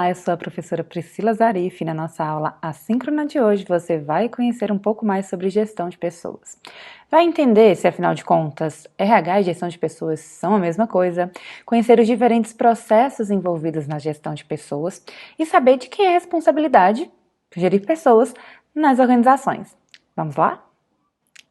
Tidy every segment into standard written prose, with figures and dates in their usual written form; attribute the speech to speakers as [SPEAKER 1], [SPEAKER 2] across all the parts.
[SPEAKER 1] Olá, eu sou a professora Priscila Zarif. Na nossa aula assíncrona de hoje você vai conhecer um pouco mais sobre gestão de pessoas. Vai entender se, afinal de contas, RH e gestão de pessoas são a mesma coisa, conhecer os diferentes processos envolvidos na gestão de pessoas e saber de quem é a responsabilidade de gerir pessoas nas organizações. Vamos lá?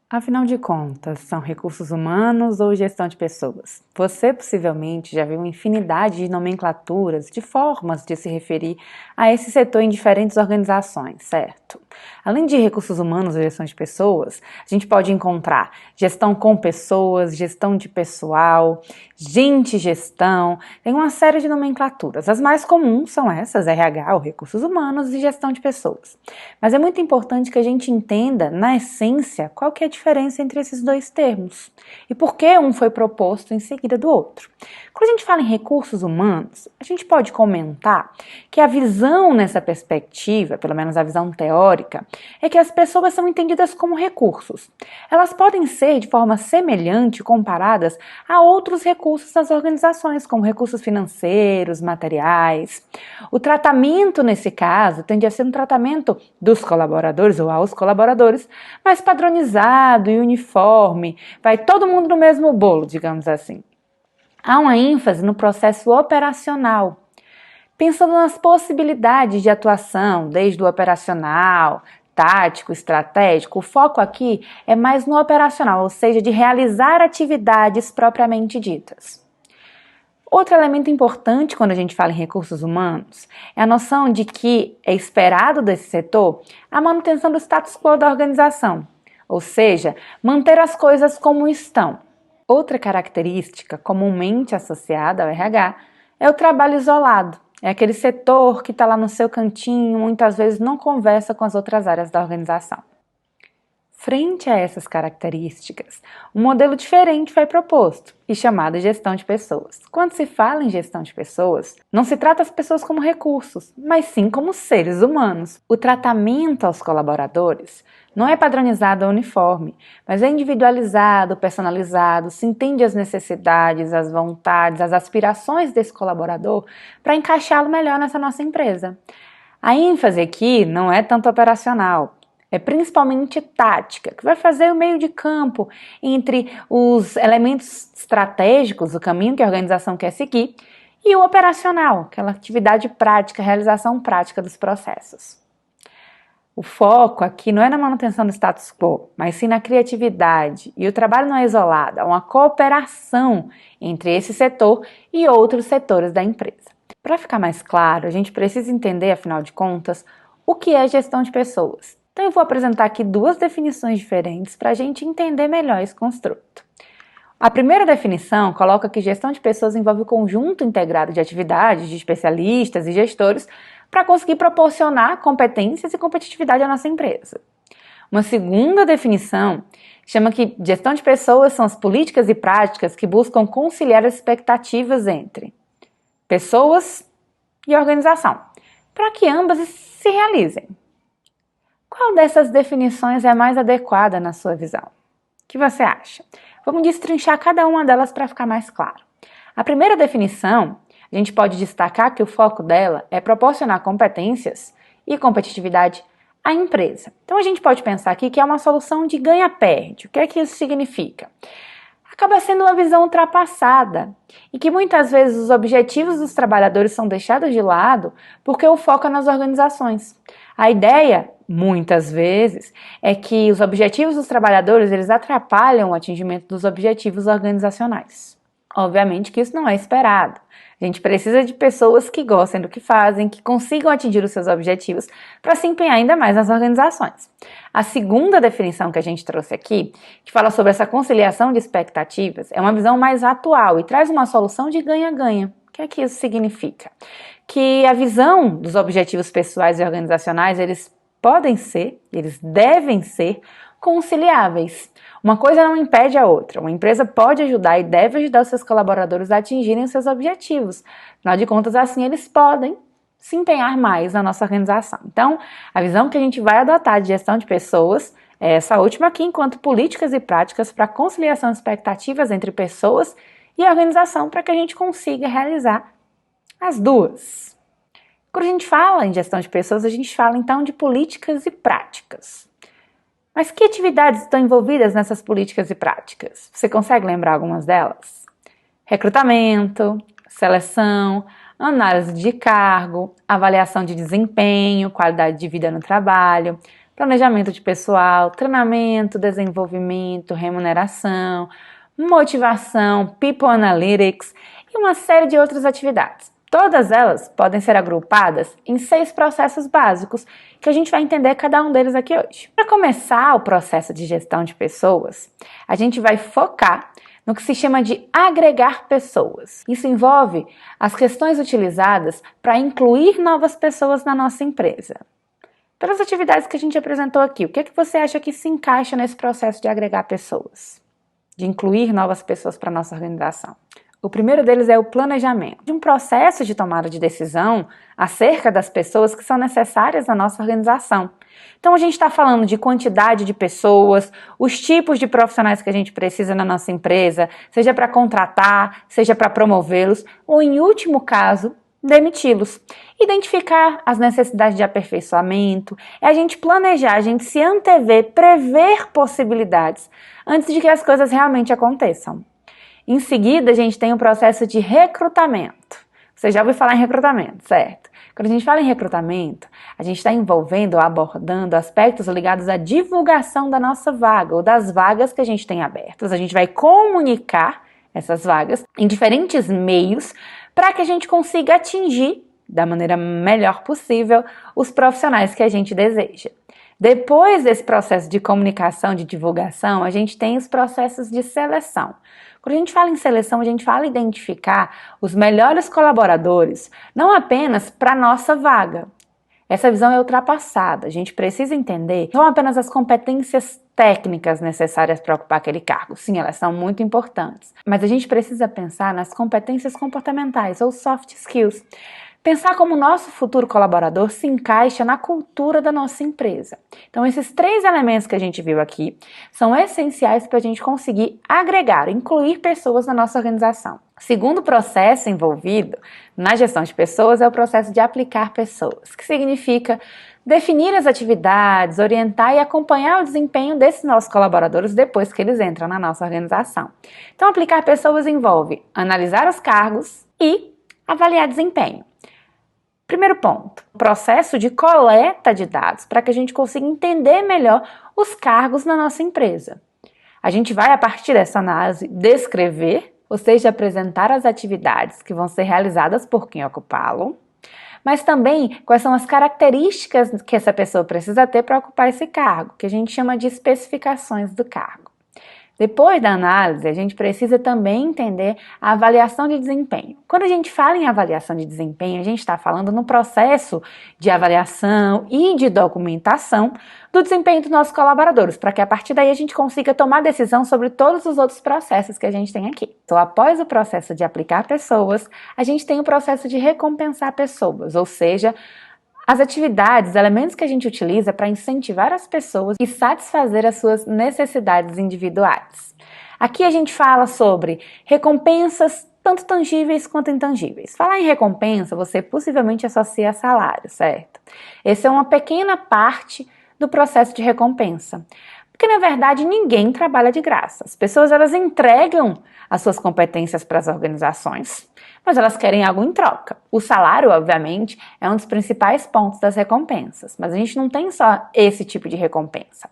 [SPEAKER 1] Afinal de contas, são recursos humanos ou gestão de pessoas? Você possivelmente já viu uma infinidade de nomenclaturas, de formas de se referir a esse setor em diferentes organizações, certo? Além de recursos humanos ou gestão de pessoas, a gente pode encontrar gestão com pessoas, gestão de pessoal, gestão, tem uma série de nomenclaturas. As mais comuns são essas, RH, ou recursos humanos, e gestão de pessoas. Mas é muito importante que a gente entenda, na essência, qual que é a diferença entre esses dois termos e por que um foi proposto em seguida do outro. Quando a gente fala em recursos humanos, a gente pode comentar que a visão nessa perspectiva, pelo menos a visão teórica, é que as pessoas são entendidas como recursos. Elas podem ser de forma semelhante comparadas a outros recursos das organizações, como recursos financeiros, materiais. O tratamento nesse caso tende a ser um tratamento dos colaboradores ou aos colaboradores, mais padronizado e uniforme, vai todo mundo no mesmo bolo, digamos assim. Há uma ênfase no processo operacional, pensando nas possibilidades de atuação, desde o operacional, tático, estratégico. O foco aqui é mais no operacional, ou seja, de realizar atividades propriamente ditas. Outro elemento importante quando a gente fala em recursos humanos é a noção de que é esperado desse setor a manutenção do status quo da organização, ou seja, manter as coisas como estão. Outra característica comumente associada ao RH é o trabalho isolado. É aquele setor que está lá no seu cantinho, muitas vezes não conversa com as outras áreas da organização. Frente a essas características, um modelo diferente foi proposto e chamado gestão de pessoas. Quando se fala em gestão de pessoas, não se trata as pessoas como recursos, mas sim como seres humanos. O tratamento aos colaboradores não é padronizado ou uniforme, mas é individualizado, personalizado, se entende as necessidades, as vontades, as aspirações desse colaborador para encaixá-lo melhor nessa nossa empresa. A ênfase aqui não é tanto operacional, é principalmente tática, que vai fazer o meio de campo entre os elementos estratégicos, o caminho que a organização quer seguir, e o operacional, aquela atividade prática, realização prática dos processos. O foco aqui não é na manutenção do status quo, mas sim na criatividade. E o trabalho não é isolado, é uma cooperação entre esse setor e outros setores da empresa. Para ficar mais claro, a gente precisa entender, afinal de contas, o que é gestão de pessoas. Então eu vou apresentar aqui duas definições diferentes para a gente entender melhor esse construto. A primeira definição coloca que gestão de pessoas envolve o conjunto integrado de atividades de especialistas e gestores para conseguir proporcionar competências e competitividade à nossa empresa. Uma segunda definição chama que gestão de pessoas são as políticas e práticas que buscam conciliar as expectativas entre pessoas e organização, para que ambas se realizem. Qual dessas definições é mais adequada na sua visão? O que você acha? Vamos destrinchar cada uma delas para ficar mais claro. A primeira definição, a gente pode destacar que o foco dela é proporcionar competências e competitividade à empresa. Então a gente pode pensar aqui que é uma solução de ganha-perde. O que é que isso significa? Acaba sendo uma visão ultrapassada e que muitas vezes os objetivos dos trabalhadores são deixados de lado porque o foco é nas organizações. A ideia, muitas vezes, é que os objetivos dos trabalhadores eles atrapalham o atingimento dos objetivos organizacionais. Obviamente que isso não é esperado. A gente precisa de pessoas que gostem do que fazem, que consigam atingir os seus objetivos para se empenhar ainda mais nas organizações. A segunda definição que a gente trouxe aqui, que fala sobre essa conciliação de expectativas, é uma visão mais atual e traz uma solução de ganha-ganha. O que é que isso significa? Que a visão dos objetivos pessoais e organizacionais, eles podem ser, eles devem ser conciliáveis. Uma coisa não impede a outra. Uma empresa pode ajudar e deve ajudar os seus colaboradores a atingirem os seus objetivos. Afinal de contas, assim eles podem se empenhar mais na nossa organização. Então, a visão que a gente vai adotar de gestão de pessoas é essa última aqui, enquanto políticas e práticas para conciliação de expectativas entre pessoas e organização para que a gente consiga realizar as duas. Quando a gente fala em gestão de pessoas, a gente fala então de políticas e práticas. Mas que atividades estão envolvidas nessas políticas e práticas? Você consegue lembrar algumas delas? Recrutamento, seleção, análise de cargo, avaliação de desempenho, qualidade de vida no trabalho, planejamento de pessoal, treinamento, desenvolvimento, remuneração, motivação, people analytics e uma série de outras atividades. Todas elas podem ser agrupadas em 6 processos básicos que a gente vai entender cada um deles aqui hoje. Para começar o processo de gestão de pessoas, a gente vai focar no que se chama de agregar pessoas. Isso envolve as questões utilizadas para incluir novas pessoas na nossa empresa. Pelas atividades que a gente apresentou aqui, o que é que você acha que se encaixa nesse processo de agregar pessoas? De incluir novas pessoas para a nossa organização? O primeiro deles é o planejamento, de um processo de tomada de decisão acerca das pessoas que são necessárias na nossa organização. Então a gente está falando de quantidade de pessoas, os tipos de profissionais que a gente precisa na nossa empresa, seja para contratar, seja para promovê-los, ou em último caso, demiti-los. Identificar as necessidades de aperfeiçoamento, é a gente planejar, a gente se antever, prever possibilidades antes de que as coisas realmente aconteçam. Em seguida, a gente tem o processo de recrutamento. Você já ouviu falar em recrutamento, certo? Quando a gente fala em recrutamento, a gente está envolvendo ou abordando aspectos ligados à divulgação da nossa vaga ou das vagas que a gente tem abertas. A gente vai comunicar essas vagas em diferentes meios para que a gente consiga atingir, da maneira melhor possível, os profissionais que a gente deseja. Depois desse processo de comunicação, de divulgação, a gente tem os processos de seleção. Quando a gente fala em seleção, a gente fala em identificar os melhores colaboradores, não apenas para a nossa vaga. Essa visão é ultrapassada. A gente precisa entender não apenas as competências técnicas necessárias para ocupar aquele cargo. Sim, elas são muito importantes. Mas a gente precisa pensar nas competências comportamentais ou soft skills. Pensar como o nosso futuro colaborador se encaixa na cultura da nossa empresa. Então, esses 3 elementos que a gente viu aqui são essenciais para a gente conseguir agregar, incluir pessoas na nossa organização. O segundo processo envolvido na gestão de pessoas é o processo de aplicar pessoas, que significa definir as atividades, orientar e acompanhar o desempenho desses nossos colaboradores depois que eles entram na nossa organização. Então, aplicar pessoas envolve analisar os cargos e avaliar desempenho. Primeiro ponto, processo de coleta de dados para que a gente consiga entender melhor os cargos na nossa empresa. A gente vai, a partir dessa análise, descrever, ou seja, apresentar as atividades que vão ser realizadas por quem ocupá-lo, mas também quais são as características que essa pessoa precisa ter para ocupar esse cargo, que a gente chama de especificações do cargo. Depois da análise, a gente precisa também entender a avaliação de desempenho. Quando a gente fala em avaliação de desempenho, a gente está falando no processo de avaliação e de documentação do desempenho dos nossos colaboradores, para que a partir daí a gente consiga tomar decisão sobre todos os outros processos que a gente tem aqui. Então, após o processo de aplicar pessoas, a gente tem o processo de recompensar pessoas, ou seja, as atividades, elementos que a gente utiliza para incentivar as pessoas e satisfazer as suas necessidades individuais. Aqui a gente fala sobre recompensas tanto tangíveis quanto intangíveis. Falar em recompensa, você possivelmente associa a salário, certo? Essa é uma pequena parte do processo de recompensa. Porque, na verdade, ninguém trabalha de graça. As pessoas, elas entregam as suas competências para as organizações, mas elas querem algo em troca. O salário, obviamente, é um dos principais pontos das recompensas, mas a gente não tem só esse tipo de recompensa.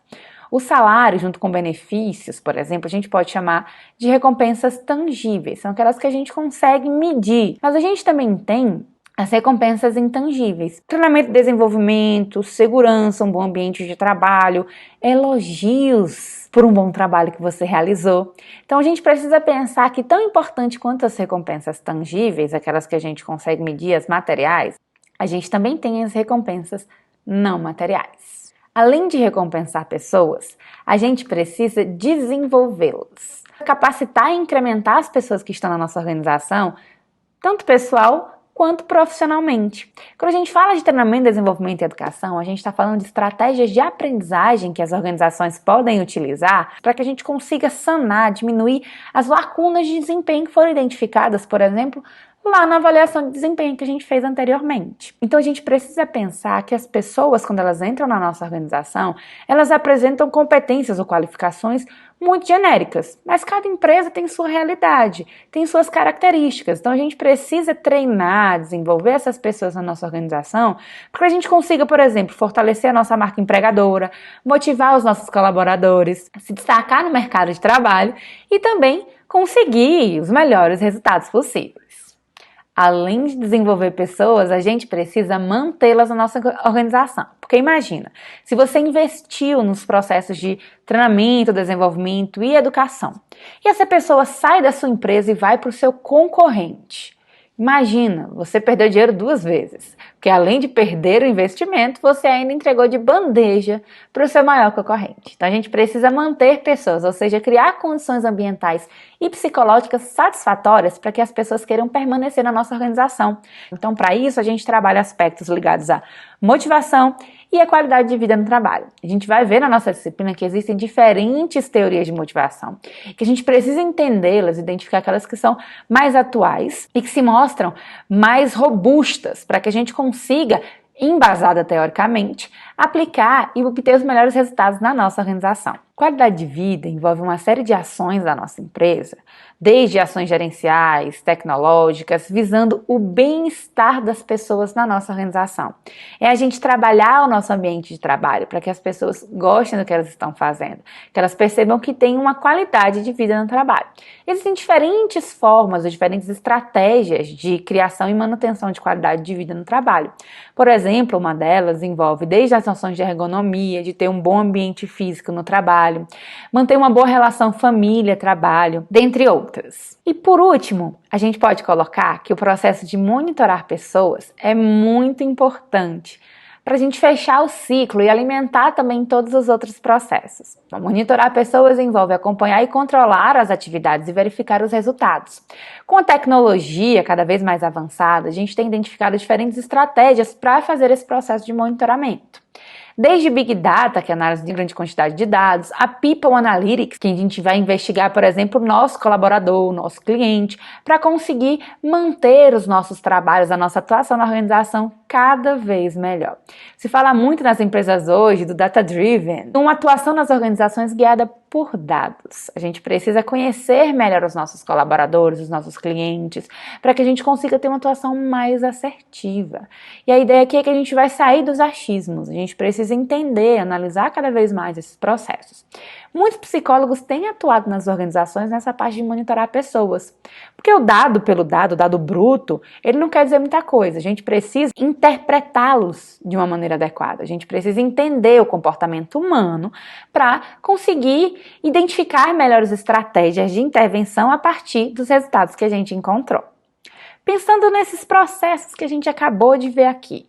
[SPEAKER 1] O salário, junto com benefícios, por exemplo, a gente pode chamar de recompensas tangíveis, são aquelas que a gente consegue medir, mas a gente também tem as recompensas intangíveis, treinamento e desenvolvimento, segurança, um bom ambiente de trabalho, elogios por um bom trabalho que você realizou. Então a gente precisa pensar que tão importante quanto as recompensas tangíveis, aquelas que a gente consegue medir, as materiais, a gente também tem as recompensas não materiais. Além de recompensar pessoas, a gente precisa desenvolvê-las, capacitar e incrementar as pessoas que estão na nossa organização, tanto pessoal quanto profissionalmente. Quando a gente fala de treinamento, desenvolvimento e educação, a gente está falando de estratégias de aprendizagem que as organizações podem utilizar para que a gente consiga sanar, diminuir as lacunas de desempenho que foram identificadas, por exemplo, lá na avaliação de desempenho que a gente fez anteriormente. Então a gente precisa pensar que as pessoas, quando elas entram na nossa organização, elas apresentam competências ou qualificações muito genéricas, mas cada empresa tem sua realidade, tem suas características. Então a gente precisa treinar, desenvolver essas pessoas na nossa organização para que a gente consiga, por exemplo, fortalecer a nossa marca empregadora, motivar os nossos colaboradores, se destacar no mercado de trabalho e também conseguir os melhores resultados possíveis. Além de desenvolver pessoas, a gente precisa mantê-las na nossa organização. Porque imagina, se você investiu nos processos de treinamento, desenvolvimento e educação, e essa pessoa sai da sua empresa e vai para o seu concorrente. Imagina, você perdeu dinheiro 2 vezes, porque além de perder o investimento, você ainda entregou de bandeja para o seu maior concorrente. Então a gente precisa manter pessoas, ou seja, criar condições ambientais e psicológicas satisfatórias para que as pessoas queiram permanecer na nossa organização. Então para isso a gente trabalha aspectos ligados à motivação e a qualidade de vida no trabalho. A gente vai ver na nossa disciplina que existem diferentes teorias de motivação, que a gente precisa entendê-las, identificar aquelas que são mais atuais e que se mostram mais robustas para que a gente consiga, embasada teoricamente, aplicar e obter os melhores resultados na nossa organização. Qualidade de vida envolve uma série de ações da nossa empresa, desde ações gerenciais, tecnológicas, visando o bem-estar das pessoas na nossa organização. É a gente trabalhar o nosso ambiente de trabalho para que as pessoas gostem do que elas estão fazendo, que elas percebam que tem uma qualidade de vida no trabalho. Existem diferentes formas ou diferentes estratégias de criação e manutenção de qualidade de vida no trabalho. Por exemplo, uma delas envolve desde as ações de ergonomia, de ter um bom ambiente físico no trabalho, manter uma boa relação família-trabalho, dentre outras. E por último, a gente pode colocar que o processo de monitorar pessoas é muito importante para a gente fechar o ciclo e alimentar também todos os outros processos. Então, monitorar pessoas envolve acompanhar e controlar as atividades e verificar os resultados. Com a tecnologia cada vez mais avançada, a gente tem identificado diferentes estratégias para fazer esse processo de monitoramento. Desde Big Data, que é a análise de grande quantidade de dados, a People Analytics, que a gente vai investigar, por exemplo, o nosso colaborador, o nosso cliente, para conseguir manter os nossos trabalhos, a nossa atuação na organização cada vez melhor. Se fala muito nas empresas hoje do Data Driven, uma atuação nas organizações guiada por dados. A gente precisa conhecer melhor os nossos colaboradores, os nossos clientes, para que a gente consiga ter uma atuação mais assertiva. E a ideia aqui é que a gente vai sair dos achismos, a gente precisa entender, analisar cada vez mais esses processos. Muitos psicólogos têm atuado nas organizações nessa parte de monitorar pessoas, porque o dado pelo dado, o dado bruto, ele não quer dizer muita coisa, a gente precisa interpretá-los de uma maneira adequada, a gente precisa entender o comportamento humano para conseguir identificar melhores estratégias de intervenção a partir dos resultados que a gente encontrou. Pensando nesses processos que a gente acabou de ver aqui,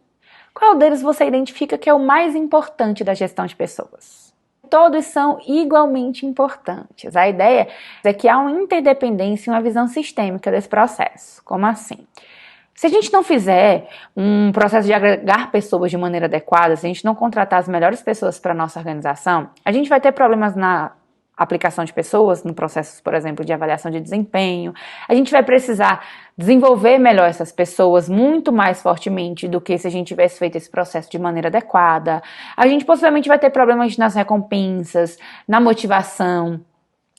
[SPEAKER 1] qual deles você identifica que é o mais importante da gestão de pessoas? Todos são igualmente importantes. A ideia é que há uma interdependência e uma visão sistêmica desse processo. Como assim? Se a gente não fizer um processo de agregar pessoas de maneira adequada, se a gente não contratar as melhores pessoas para a nossa organização, a gente vai ter problemas na aplicação de pessoas, no processo, por exemplo, de avaliação de desempenho. A gente vai precisar desenvolver melhor essas pessoas muito mais fortemente do que se a gente tivesse feito esse processo de maneira adequada. A gente possivelmente vai ter problemas nas recompensas, na motivação,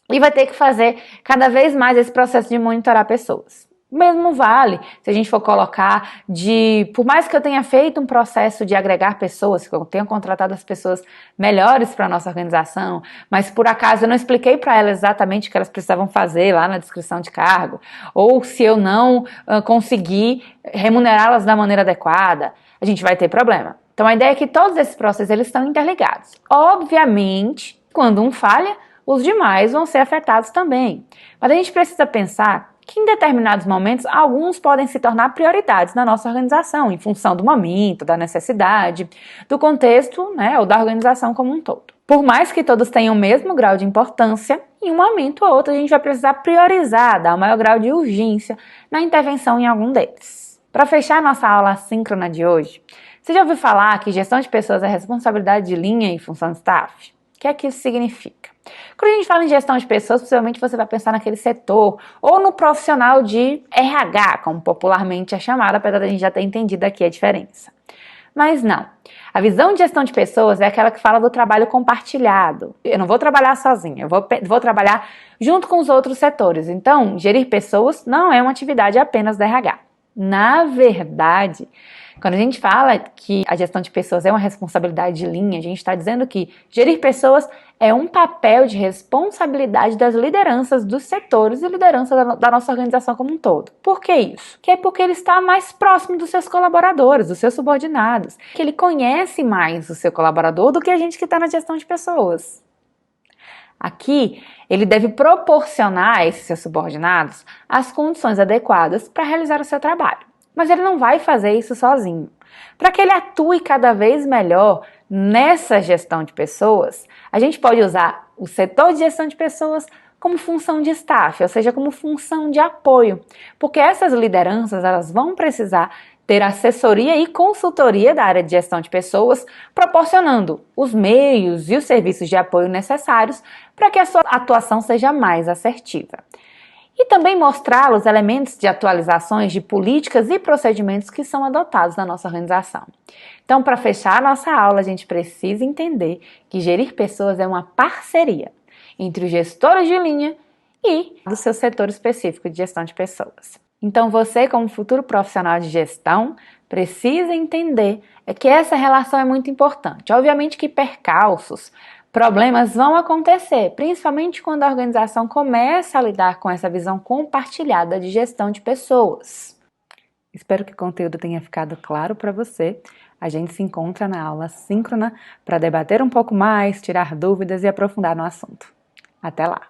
[SPEAKER 1] e vai ter que fazer cada vez mais esse processo de monitorar pessoas. Mesmo vale, se a gente for colocar por mais que eu tenha feito um processo de agregar pessoas, que eu tenha contratado as pessoas melhores para a nossa organização, mas por acaso eu não expliquei para elas exatamente o que elas precisavam fazer lá na descrição de cargo, ou se eu não conseguir remunerá-las da maneira adequada, a gente vai ter problema. Então a ideia é que todos esses processos eles estão interligados. Obviamente, quando um falha, os demais vão ser afetados também. Mas a gente precisa pensar que em determinados momentos, alguns podem se tornar prioridades na nossa organização, em função do momento, da necessidade, do contexto, né, ou da organização como um todo. Por mais que todos tenham o mesmo grau de importância, em um momento ou outro a gente vai precisar priorizar, dar o maior grau de urgência na intervenção em algum deles. Para fechar nossa aula assíncrona de hoje, você já ouviu falar que gestão de pessoas é responsabilidade de linha e função de staff? que é que isso significa? Quando a gente fala em gestão de pessoas, possivelmente você vai pensar naquele setor ou no profissional de RH, como popularmente é chamado, apesar da gente já ter entendido aqui a diferença. Mas não. A visão de gestão de pessoas é aquela que fala do trabalho compartilhado. Eu não vou trabalhar sozinha, eu vou trabalhar junto com os outros setores. Então, gerir pessoas não é uma atividade apenas da RH. Na verdade, quando a gente fala que a gestão de pessoas é uma responsabilidade de linha, a gente está dizendo que gerir pessoas é um papel de responsabilidade das lideranças dos setores e liderança da nossa organização como um todo. Por que isso? Que é porque ele está mais próximo dos seus colaboradores, dos seus subordinados, que ele conhece mais o seu colaborador do que a gente que está na gestão de pessoas. Aqui, ele deve proporcionar a esses seus subordinados as condições adequadas para realizar o seu trabalho. Mas ele não vai fazer isso sozinho. Para que ele atue cada vez melhor nessa gestão de pessoas, a gente pode usar o setor de gestão de pessoas como função de staff, ou seja, como função de apoio, porque essas lideranças elas vão precisar ter assessoria e consultoria da área de gestão de pessoas, proporcionando os meios e os serviços de apoio necessários para que a sua atuação seja mais assertiva. E também mostrar os elementos de atualizações de políticas e procedimentos que são adotados na nossa organização. Então, para fechar a nossa aula, a gente precisa entender que gerir pessoas é uma parceria entre os gestores de linha e do seu setor específico de gestão de pessoas. Então, você, como futuro profissional de gestão, precisa entender que essa relação é muito importante. Obviamente que percalços, problemas vão acontecer, principalmente quando a organização começa a lidar com essa visão compartilhada de gestão de pessoas. Espero que o conteúdo tenha ficado claro para você. A gente se encontra na aula síncrona para debater um pouco mais, tirar dúvidas e aprofundar no assunto. Até lá!